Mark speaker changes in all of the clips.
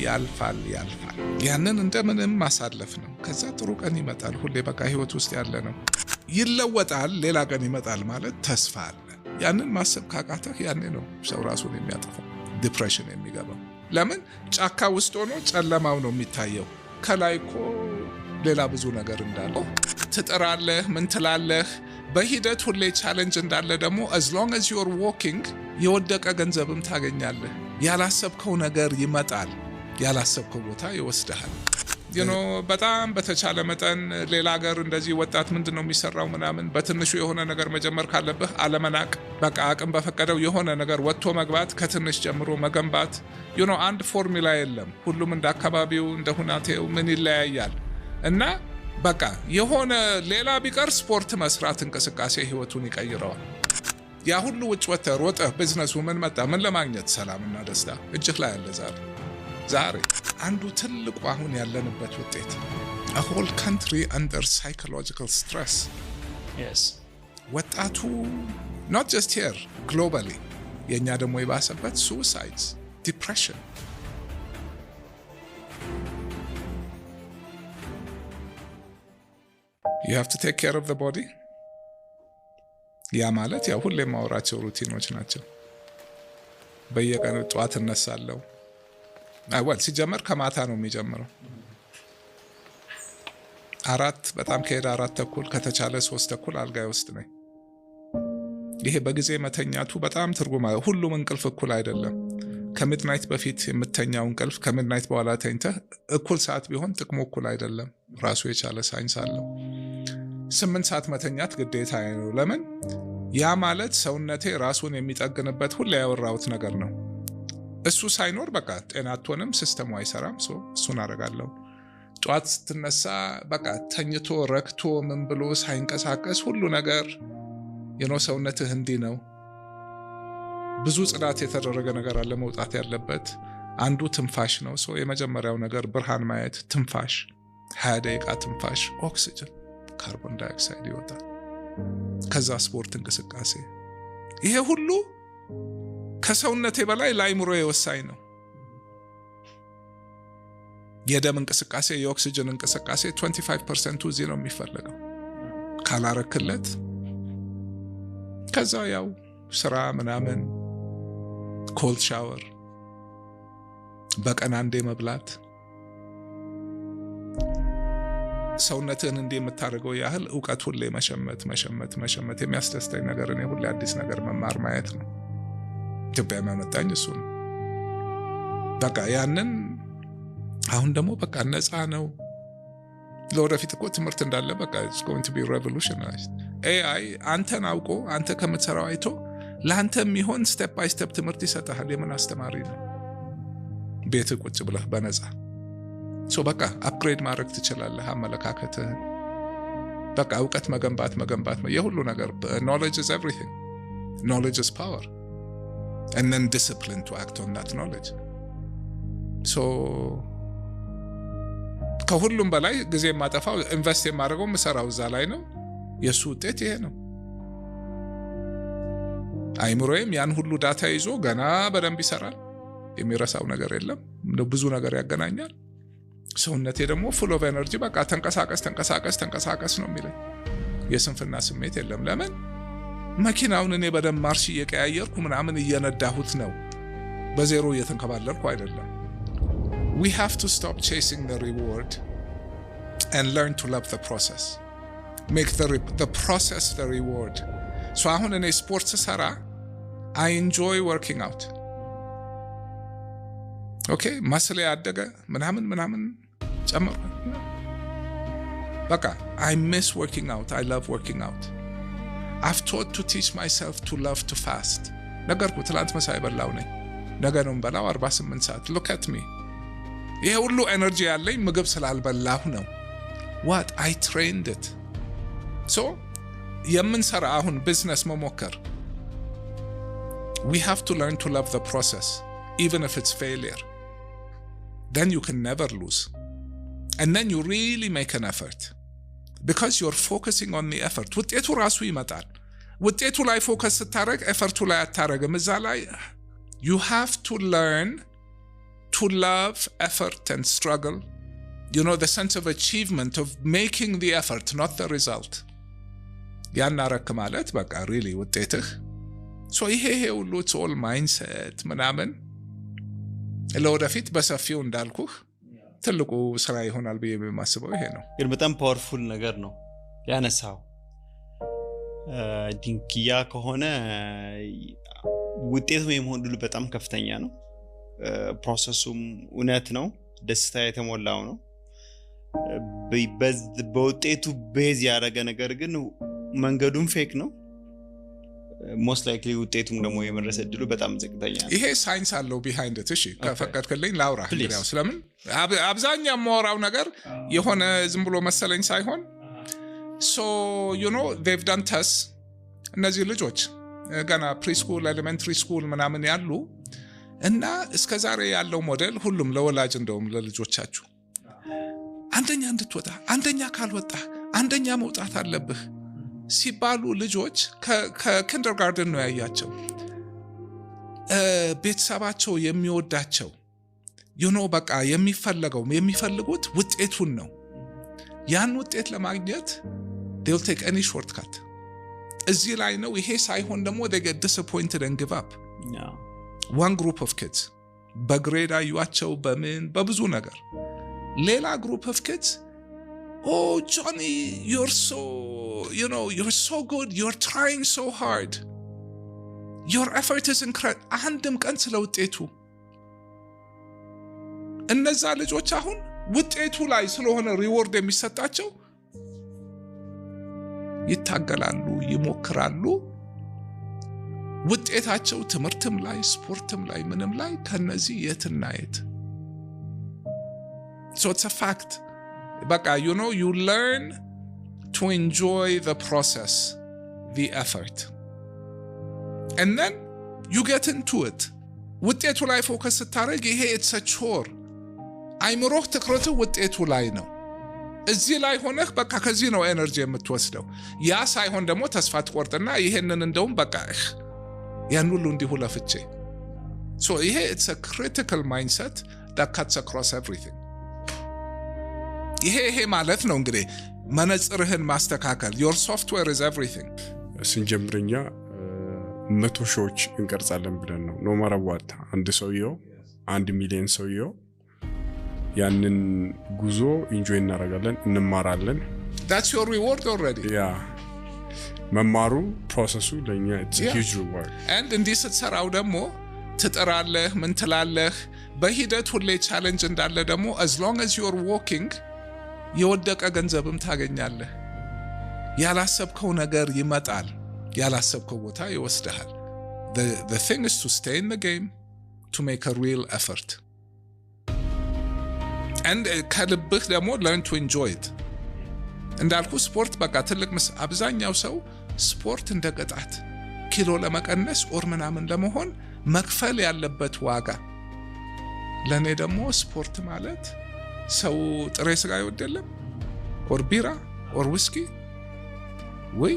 Speaker 1: ያልፋል። ያንን እንደምንም ማሳለፍ ነው። ከዛ ጥሩ ቀን ይመጣል። ሁሌ በቃ ህይወት ውስጥ ያለ ነው። ይለወጣል፣ ሌላ ቀን ይመጣል ማለት ተስፋ አለ። ያንን ማሰብ ካቃተህ ያኔ ነው ሰው ራሱን የሚያጠፋው፣ ዲፕሬሽን የሚገባው። ለምን? ጫካ ውስጥ ሆኖ ጨለማው ነው የሚታየው። ከላይ እኮ ሌላ ብዙ ነገር እንዳለው ትጥራለህ፣ ምን ትላለህ። በሂደት ሁሌ ቻሌንጅ እንዳለ ደግሞ as long as you're walking የወደቀ ገንዘብም ታገኛለህ። ያላሰብከው ነገር ይመጣል፣ ያላሰብከው ቦታ ይወስድሃል። በጣም በተቻለ መጠን ሌላ ሀገር እንደዚህ ወጣት ምንድነው የሚሰራው ምናምን በትንሹ የሆነ ነገር መጀመር ካለብህ አለመናቅ፣ በቃ አቅም በፈቀደው የሆነ ነገር ወጥቶ መግባት፣ ከትንሽ ጀምሮ መገንባት። አንድ ፎርሙላ የለም። ሁሉም እንደ አካባቢው እንደ ሁናቴው ምን ይለያያል። እና በቃ የሆነ ሌላ ቢቀር ስፖርት መስራት እንቅስቃሴ ህይወቱን ይቀይረዋል። ያ ሁሉ ውጭ ወጥተህ ሮጠህ ቢዝነሱ ምን መጣ? ምን ለማግኘት? ሰላምና ደስታ እጅህ ላይ ያለ ዛሬ አንዱ ትልቁ አሁን ያለንበት ውጤት a whole country under psychological stress.
Speaker 2: Yes.
Speaker 1: ወጣቱ not just here globally የኛ ደግሞ የባሰበት suicides, depression. You have to take care of the body. ያ ማለት ያው ሁሌ ማወራቸው ሩቲኖች ናቸው። በየቀኑ ጠዋት እነሳለሁ። ሲጀመር ከማታ ነው የሚጀምረው። 4 በጣም ከሄደ 4:30 ከተቻለ 3:30 አልጋዬ ውስጥ ነኝ። ይሄ በጊዜ መተኛቱ በጣም ትርጉም አለው። ሁሉም እንቅልፍ እኩል አይደለም። ከሚድናይት በፊት የምተኛው እንቅልፍ ከሚድናይት በኋላ ተኝተህ እኩል ሰዓት ቢሆን ጥቅሙ እኩል አይደለም። ራሱ የቻለ ሳይንስ አለው። 8 ሰዓት መተኛት ግዴታ ነው። ለምን? ያ ማለት ሰውነቴ ራሱን የሚጠግንበት ሁሌ ያወራሁት ነገር ነው። እሱ ሳይኖር በቃ ጤና አትሆንም፣ ሲስተሙ አይሰራም። እሱን አደርጋለሁ። ጠዋት ስትነሳ በቃ ተኝቶ ረክቶ ምን ብሎ ሳይንቀሳቀስ ሁሉ ነገር ሰውነትህ እንዲህ ነው። ብዙ ጽዳት የተደረገ ነገር አለ መውጣት ያለበት። አንዱ ትንፋሽ ነው። የመጀመሪያው ነገር ብርሃን ማየት፣ ትንፋሽ፣ 20 ደቂቃ ትንፋሽ፣ ኦክሲጅን፣ ካርቦን ዳይኦክሳይድ ይወጣል። ከዛ ስፖርት እንቅስቃሴ። ይሄ ሁሉ ከሰውነቴ በላይ ለአይምሮዬ ወሳኝ ነው። የደም እንቅስቃሴ፣ የኦክሲጅን እንቅስቃሴ 25% እዚህ ነው የሚፈለገው። ካላረክለት ከዛ ያው ስራ ምናምን፣ ኮልድ ሻወር፣ በቀን አንዴ መብላት፣ ሰውነትህን እንዲህ የምታደርገው ያህል እውቀት ሁሌ መሸመት። የሚያስደስተኝ ነገር እኔ ሁሌ አዲስ ነገር መማር ማየት ነው። ኢትዮጵያ የሚያመጣኝ እሱ ነው። በቃ ያንን አሁን ደግሞ በቃ ነፃ ነው። ለወደፊት እኮ ትምህርት እንዳለ በቃ it's going to be revolutionized. AI አንተን አውቆ አንተ ከምትሰራው አይቶ ለአንተ የሚሆን ስቴፕ ባይ ስቴፕ ትምህርት ይሰጥሃል። የምን አስተማሪ ነው? ቤት ቁጭ ብለህ በነፃ በቃ አፕግሬድ ማድረግ ትችላለህ አመለካከትህን። በቃ እውቀት መገንባት የሁሉ ነገር knowledge is everything. Knowledge is power. And then discipline to act on that knowledge. ከሁሉም በላይ ጊዜ የማጠፋው ኢንቨስት የማደርገው ምሰራው እዛ ላይ ነው። የሱ ውጤት ይሄ ነው። አይምሮዬም ያን ሁሉ ዳታ ይዞ ገና በደንብ ይሰራል። የሚረሳው ነገር የለም። ብዙ ነገር ያገናኛል። ሰውነቴ ደግሞ full of energy በቃ ተንቀሳቀስ ነው የሚለኝ። የስንፍና ስሜት የለም። ለምን? መኪናውን እኔ በደንብ ማርሽ እየቀያየርኩ ምናምን እየነዳሁት ነው። በዜሮ እየተንከባለልኩ አይደለም። We have to stop chasing the reward and learn to love the process. Make the process the reward. አሁን እኔ ስፖርት ሰራ I enjoy working out. Okay, ማስለ ያደገ ምናምን ጨመርኩ። በቃ I miss working out. I love working out. I've taught to teach myself to love to fast. ነገርኩ። ትላንት መሳይ በላው ነኝ፣ ነገ ነው በላው 48 ሰዓት። Look at me. ይሄ ሁሉ ኤነርጂ ያለኝ ምግብ ስላልበላሁ ነው። What? I trained it. የምንሰራ አሁን ቢዝነስ መሞከር we have to learn to love the process even if it's failure. Then you can never lose. And then you really make an effort. Because you're focusing on the effort. ውጤቱ ራሱ ይመጣል። ውጤቱ ላይ ፎከስ ስታረግ ኤፈርቱ ላይ አታረግም። እዛ ላይ you have to learn to love effort and struggle. The sense of achievement of making the effort, not the result. ያናረክ ማለት በቃ really ውጤትህ so ይሄ ሁሉ it's all mindset ምናምን ለወደፊት በሰፊው እንዳልኩህ ትልቁ ስራ ይሆናል ብዬ የማስበው ይሄ ነው።
Speaker 2: ግን በጣም ፓወርፉል ነገር ነው ያነሳው። ዲንኪያ ከሆነ ውጤቱ የመሆን ድሉ በጣም ከፍተኛ ነው። ፕሮሰሱም እውነት ነው፣ ደስታ የተሞላው ነው። በውጤቱ ቤዝ ያደረገ ነገር ግን መንገዱም ፌክ ነው። most likely ውጤቱም ደግሞ የመድረስ እድሉ በጣም ዝቅተኛ ነው።
Speaker 1: ይሄ ሳይንስ አለው behind it። እሺ ከፈቀድክልኝ ላውራ እንግዲያው ስለምን አብዛኛው የማወራው ነገር የሆነ ዝም ብሎ መሰለኝ ሳይሆን so they've done tests። እነዚህ ልጆች ገና ፕሪስኩል ኤሌመንተሪ ስኩል ምናምን ያሉ እና እስከዛሬ ያለው ሞዴል ሁሉም ለወላጅ እንደውም ለልጆቻችሁ አንደኛ እንድትወጣ አንደኛ ካልወጣ አንደኛ መውጣት አለብህ ሲባሉ ልጆች ከኪንደርጋርተን ነው ያያቸው። ቤተሰባቸው የሚወዳቸው በቃ የሚፈልጉት ውጤቱን ነው። ያን ውጤት ለማግኘት they'll take any shortcut። እዚህ ላይ ነው። ይሄ ሳይሆን ደግሞ they get disappointed and give up። one group of kids በግሬድ አዩአቸው በብዙ ነገር። ሌላ group of kids oh Johnny you're so you're so good, you're trying so hard, your effort is incredible። አንድም ቀን ስለ ውጤቱ እነዛ ልጆች አሁን ውጤቱ ላይ ስለሆነ ሪዋርድ የሚሰጣቸው ይታገላሉ፣ ይሞክራሉ። ውጤታቸው ትምህርትም ላይ ስፖርትም ላይ ምንም ላይ ከነዚህ የትና የት so it's a fact። በቃ you learn to enjoy the process, the effort, and then you get into it። ውጤቱ ላይ ፎከስ ስታደርግ ይሄ it's a chore። አይምሮህ ትኩረቱ ውጤቱ ላይ ነው። እዚህ ላይ ሆነህ በቃ ከዚህ ነው ኤነርጂ የምትወስደው። ያ ሳይሆን ደግሞ ተስፋ ትቆርጥና ይሄንን እንደውም በቃ ያን ሁሉ እንዲሁ ለፍቼ so ይሄ it's a critical mindset that cuts across everything። ይሄ ማለት ነው እንግዲህ መነጽርህን ማስተካከል። your software is everything።
Speaker 3: ስንጀምርኛ 100 ሺዎች እንቀርጻለን ብለን ነው no matter what። አንድ ሰውየው 1 ሚሊዮን ሰውየው ያንን ጉዞ ኢንጆይ እናደርጋለን፣ እንማራለን።
Speaker 1: that's your reward already።
Speaker 3: መማሩ ፕሮሰሱ ለኛ it's a huge reward።
Speaker 1: and እንዲህ ስትሰራው ደግሞ ትጥራለህ፣ ምን ትላለህ። በሂደት ሁሌ ቻሌንጅ እንዳለ ደግሞ as long as you're walking የወደቀ ገንዘብም ታገኛለህ። ያላሰብከው ነገር ይመጣል፣ ያላሰብከው ቦታ ይወስድሃል። the thing is to stay in the game, to make a real effort, and ከልብህ ደግሞ learn to enjoy it። እንዳልኩ ስፖርት በቃ ትልቅ አብዛኛው ሰው ስፖርት እንደ ቅጣት ኪሎ ለመቀነስ ኦር ምናምን ለመሆን መክፈል ያለበት ዋጋ። ለኔ ደግሞ ስፖርት ማለት ሰው ጥሬ ስጋ ይወደለም ኦር ቢራ ኦር ዊስኪ ወይ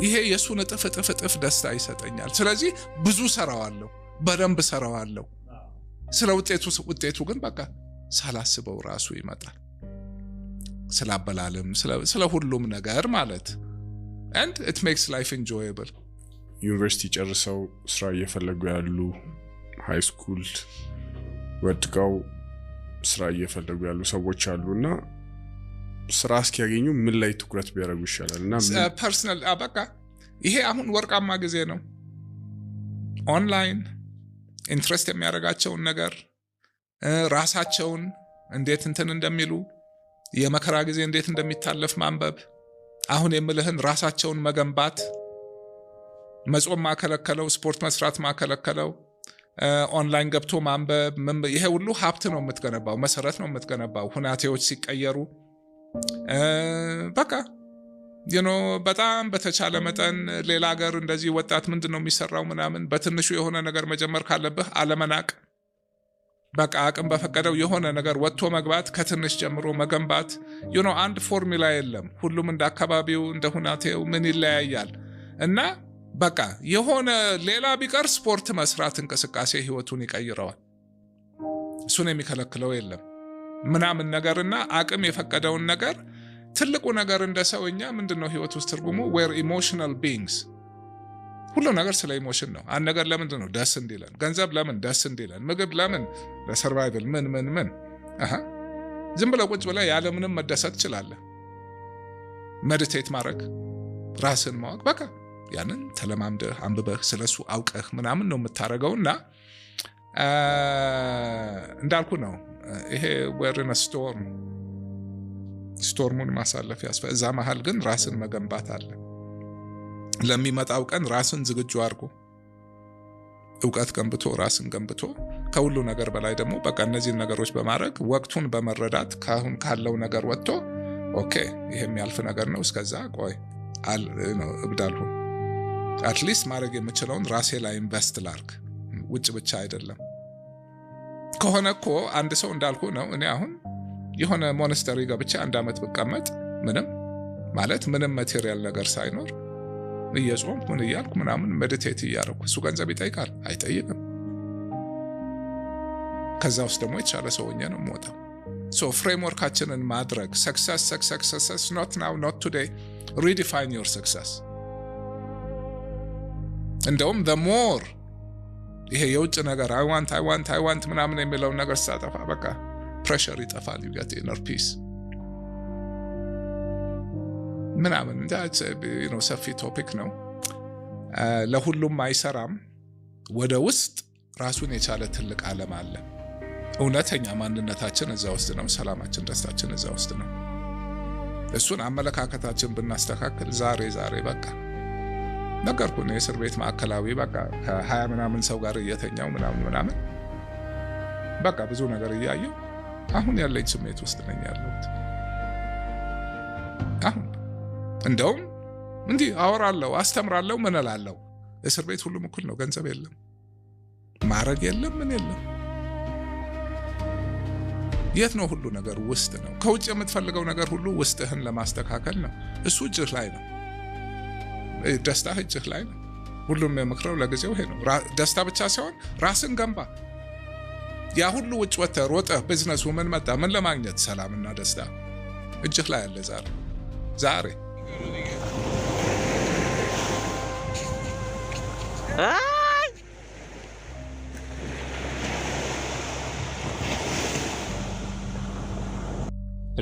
Speaker 1: ይሄ የሱን እጥፍ ደስታ ይሰጠኛል። ስለዚህ ብዙ ሰራዋለሁ፣ በደንብ ሰራዋለሁ። ስለ ውጤቱ ግን በቃ ሳላስበው ራሱ ይመጣል። ስላበላልም ስለ ሁሉም ነገር ማለት and it makes life enjoyable።
Speaker 3: ዩኒቨርሲቲ ጨርሰው ስራ እየፈለጉ ያሉ ሃይ ስኩል ወድቀው ስራ እየፈለጉ ያሉ ሰዎች አሉና ስራ እስኪያገኙ ምን ላይ ትኩረት ቢያደርጉ ይሻላልና
Speaker 1: ፐርሰናል በቃ ይሄ አሁን ወርቃማ ጊዜ ነው። ኦንላይን ኢንትረስት የሚያደርጋቸውን ነገር ራሳቸውን እንዴት እንትን እንደሚሉ የመከራ ጊዜ እንዴት እንደሚታለፍ ማንበብ። አሁን የምልህን ራሳቸውን መገንባት። መጾም ማከለከለው፣ ስፖርት መስራት ማከለከለው፣ ኦንላይን ገብቶ ማንበብ። ይሄ ሁሉ ሀብት ነው የምትገነባው፣ መሰረት ነው የምትገነባው። ሁናቴዎች ሲቀየሩ በቃ በጣም በተቻለ መጠን ሌላ ሀገር እንደዚህ ወጣት ምንድነው የሚሰራው ምናምን በትንሹ የሆነ ነገር መጀመር ካለብህ አለመናቅ። በቃ አቅም በፈቀደው የሆነ ነገር ወጥቶ መግባት፣ ከትንሽ ጀምሮ መገንባት። አንድ ፎርሙላ የለም። ሁሉም እንደ አካባቢው እንደ ሁናቴው ምን ይለያያል። እና በቃ የሆነ ሌላ ቢቀር ስፖርት መስራት እንቅስቃሴ ህይወቱን ይቀይረዋል። እሱን የሚከለክለው የለም ምናምን ነገርና አቅም የፈቀደውን ነገር ትልቁ ነገር እንደ ሰውኛ ምንድነው ህይወት ውስጥ ትርጉሙ we're emotional beings ሁሉ ነገር ስለ ኢሞሽን ነው አንድ ነገር ለምንድን ነው ደስ እንዲለን ገንዘብ ለምን ደስ እንዲለን ምግብ ለምን ለሰርቫይቫል ምን ዝም ብለህ ቁጭ ብለህ ያለ ምንም መደሰት ትችላለህ ሜዲቴት ማድረግ ራስን ማወቅ በቃ ያንን ተለማምደህ አንብበህ ስለሱ አውቀህ ምናምን ነው የምታረገውና እንዳልኩ ነው ይሄ we're in a ስቶርሙን ማሳለፍ ያስፈልጋል እዛ መሃል ግን ራስን መገንባት አለ ለሚመጣው ቀን ራስን ዝግጁ አድርጎ ዕውቀት ገንብቶ ራስን ገንብቶ ከሁሉ ነገር በላይ ደግሞ በቃ እነዚህ ነገሮች በማድረግ ወቅቱን በመረዳት ካሁን ካለው ነገር ወጥቶ ኦኬ ይሄም ያልፍ ነገር ነው እስከዛ ቆይ እብዳለሁ አትሊስት ማድረግ የምችለውን ራሴ ላይ ኢንቨስት ላርክ ውጭ ብቻ አይደለም ከሆነ እኮ አንድ ሰው እንዳልኩ ነው እኔ አሁን የሆነ ሞናስተሪ ገብቼ 1 አመት ብቀመጥ ምንም ማቴሪያል ነገር ሳይኖር እየጾምኩ ምን እያልኩ ምናምን ሜዲቴት እያደረኩ እሱ ገንዘብ ይጠይቃል አይጠይቅም ከዛ ውስጥ ደግሞ የተሻለ ሰውኛ ነው የምወጣው ሶ ፍሬምወርካችንን ማድረግ success not now not today redefine your success እንደውም the more ይሄ የውጭ ነገር I want ምናምን የሚለው ነገር ሳጠፋ በቃ pressure ይጠፋል you get inner peace ምናምን ሰፊ ቶፒክ ነው ለሁሉም አይሰራም ወደ ውስጥ ራሱን የቻለ ትልቅ ዓለም አለ እውነተኛ ማንነታችን እዛ ውስጥ ነው ሰላማችን ደስታችን እዛ ውስጥ ነው እሱን አመለካከታችን ብናስተካክል ዛሬ በቃ ነገርኩ ነው የእስር ቤት ማዕከላዊ በቃ ከ20 ምናምን ሰው ጋር እየተኛው ምናምን በቃ ብዙ ነገር እያየው አሁን ያለኝ ስሜት ውስጥ ነኝ ያለሁት አሁን እንደውም እንዲህ አወራለሁ አስተምራለሁ ምን እላለሁ እስር ቤት ሁሉም እኩል ነው ገንዘብ የለም ማረግ የለም ምን የለም የት ነው ሁሉ ነገር ውስጥ ነው ከውጭ የምትፈልገው ነገር ሁሉ ውስጥህን ለማስተካከል ነው እሱ እጅህ ላይ ነው ደስታ እጅህ ላይ ነው ሁሉም የምክረው ለጊዜው ይሄ ነው ደስታ ብቻ ሳይሆን ራስን ገንባ ያ ሁሉ ውጭ ወጥተህ ሮጠህ ቢዝነሱ ምን መጣ ምን ለማግኘት ሰላምና ደስታ እጅህ ላይ አለ ዛሬ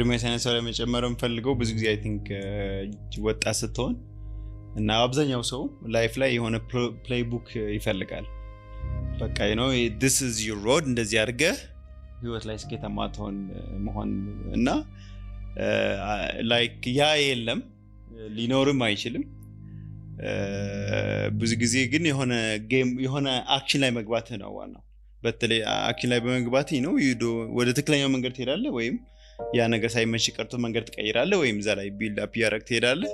Speaker 2: ሪሜስ ሳይንስ ላይ መጨመር የምፈልገው ብዙ ጊዜ አይ ቲንክ ወጣት ስትሆን እና አብዛኛው ሰው ላይፍ ላይ የሆነ ፕሌይ ቡክ ይፈልጋል በቃ this is your road እንደዚህ አድርገህ ህይወት ላይ ስኬታማ መሆን እና ላይክ ያ የለም ሊኖርም አይችልም ብዙ ጊዜ ግን የሆነ አክሽን ላይ መግባት ነው ዋናው በተለይ አክሽን ላይ በመግባት ወደ ትክክለኛው መንገድ ትሄዳለህ ወይም ያ ነገር ሳይመሽ ቀርቶ መንገድ ትቀይራለህ ወይም እዛ ላይ ቢልድ አፕ ያረክ ትሄዳለህ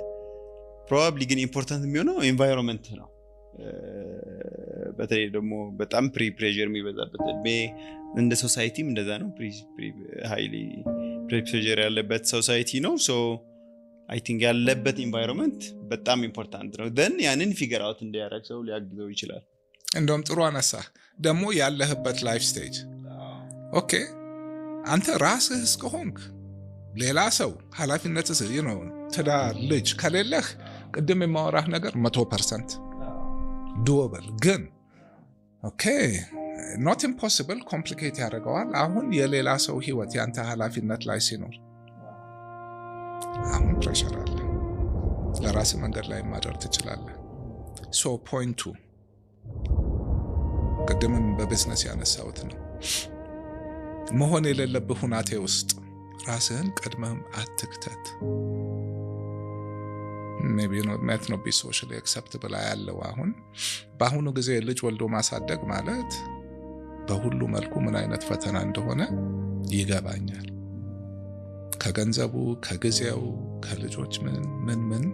Speaker 2: ፕሮባብሊ ግን ኢምፖርታንት የሚሆነው ኤንቫይሮንመንት ነው በተለይ ደግሞ በጣም ፕሬዠር የሚበዛበት እንደ ሶሳይቲም እንደዛ ነው ሃይሊ ፕሬዠር ያለበት ሶሳይቲ ነው ሶ አይ ቲንክ ያለበት ኤንቫይሮንመንት በጣም ኢምፖርታንት ነው then ያንን ፊገር አውት እንዲያደርግ ሰው ሊያግዘው ይችላል
Speaker 1: እንደውም ጥሩ አነሳ ደግሞ ያለህበት ላይፍ ስቴጅ ኦኬ አንተ ራስህ እስከሆንክ ሌላ ሰው ኃላፊነትህ ትዳር ልጅ ከሌለህ ቅድም የማወራህ ነገር 100% ዶብል ግን ኦኬ not impossible ኮምፕሊኬት ያደርገዋል አሁን የሌላ ሰው ህይወት ያንተ ኃላፊነት ላይ ሲኖር አሁን ፕሬሸር አለ ለራስ መንገድ ላይ ማድረግ ትችላለህ ሶ ፖይንቱ ቅድምም በቢዝነስ ያነሳሁት ነው መሆን የሌለብህ ሁናቴ ውስጥ ራስህን ቀድመህም አትክተት maybe not be socially acceptable ያለው አሁን በአሁኑ ጊዜ ልጅ ወልዶ ማሳደግ ማለት በሁሉ መልኩ ምን አይነት ፈተና እንደሆነ ይገባኛል ከገንዘቡ ከጊዜው ከልጆች ምን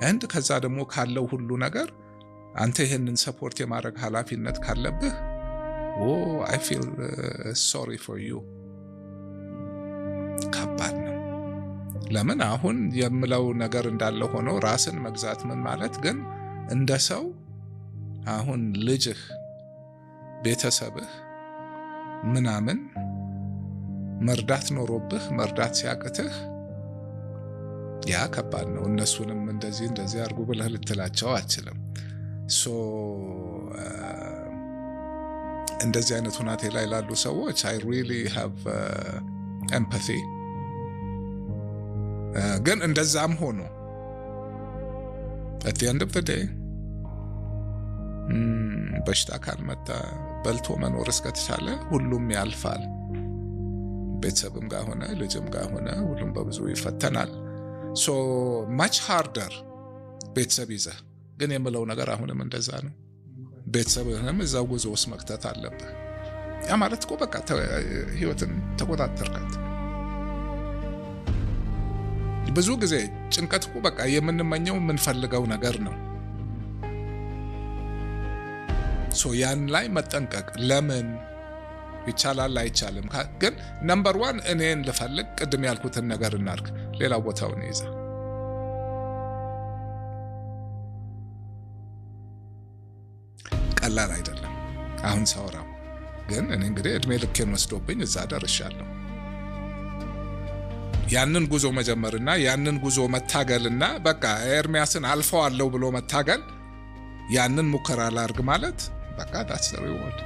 Speaker 1: and ከዛ ደግሞ ካለው ሁሉ ነገር አንተ ይሄንን ሰፖርት የማድረግ ኃላፊነት ካለብህ I feel sorry for you ከባድ ነው ለምን አሁን የምለው ነገር እንዳለ ሆኖ ራስን መግዛት ምን ማለት ግን እንደ ሰው አሁን ልጅህ ቤተሰብህ ምናምን መርዳት ኖሮብህ መርዳት ሲያቅትህ ያ ከባድ ነው። እነሱንም እንደዚህ አድርጉ ብለህ ልትላቸው አትችልም። ሶ እንደዚህ አይነት ሁናቴ ላይ ላሉ ሰዎች I really have empathy። ግን እንደዛም ሆኖ at the end of the day በሽታ ካልመጣ በልቶ መኖር እስከተቻለ ሁሉም ያልፋል። ቤተሰብም ጋር ሆነ ልጅም ጋር ሆነ ሁሉም በብዙ ይፈተናል። so much harder ቤተሰብ ይዘህ ግን የምለው ነገር አሁንም እንደዛ ነው። ቤተሰብህንም እዛው ጉዞ ውስጥ መክተት አለብህ። ያ ማለት እኮ በቃ ህይወትን ተቆጣጠርካት። ብዙ ጊዜ ጭንቀት እኮ በቃ የምንመኘው የምንፈልገው ነገር ነው። ሶ ያን ላይ መጠንቀቅ ለምን ይቻላል አይቻልም ግን ነምበር 1 እኔን ልፈልግ ቅድም ያልኩትን ነገር እናርግ ሌላው ቦታውን ይዛ ቀላል አይደለም። አሁን ሳወራው ግን እኔ እንግዲህ እድሜ ልኬን ወስዶብኝ እዛ ደርሻለሁ። ያንን ጉዞ መጀመርና ያንን ጉዞ መታገልና በቃ ኤርሚያስን አልፈዋለሁ ብሎ መታገል ያንን ሙከራ ላርግ ማለት በቃ that's the reward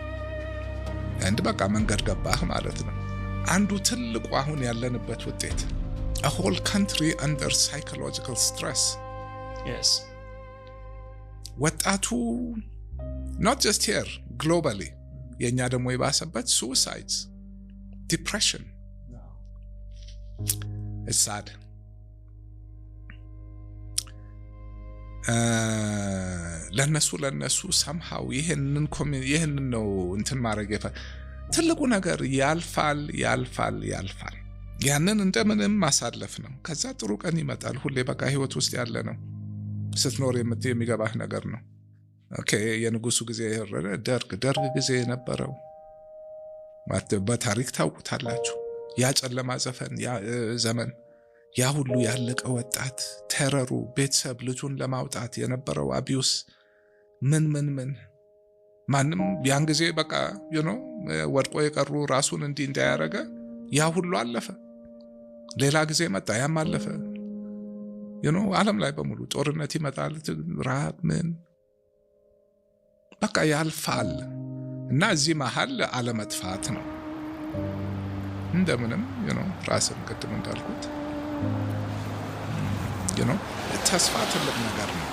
Speaker 1: and በቃ መንገድ ገባህ ማለት ነው። አንዱ ትልቁ አሁን ያለንበት ውጤት a whole country under psychological stress።
Speaker 4: yes
Speaker 1: ወጣቱ not just here globally የኛ ደግሞ የባሰበት suicides depression it's sad። ለነሱ somehow ይሄንን ነው እንትን ማድረግ ትልቁ ነገር ያልፋል። ያንን እንደምንም ማሳለፍ ነው። ከዛ ጥሩ ቀን ይመጣል። ሁሌ በቃ ህይወት ውስጥ ያለ ነው። ስትኖር የሚገባህ ነገር ነው። ኦኬ የንጉሱ ጊዜ የወረደ ደርግ ጊዜ የነበረው በታሪክ ታውቁታላችሁ። ያ ጨለማ ዘመን ያ ሁሉ ያለቀ ወጣት ተረሩ ቤተሰብ ልጁን ለማውጣት የነበረው አቢዩስ ምን ማንም ያን ጊዜ በቃ ወድቆ የቀሩ ራሱን እንዳያረገ ያ ሁሉ አለፈ። ሌላ ጊዜ መጣ ያም አለፈ። ዓለም ላይ በሙሉ ጦርነት ይመጣል፣ ረሃብ በቃ ያልፋል። እና እዚህ መሃል አለመጥፋት ነው እንደምንም ራስን ቅድም እንዳልኩት ተስፋ ትልቅ ነገር ነው።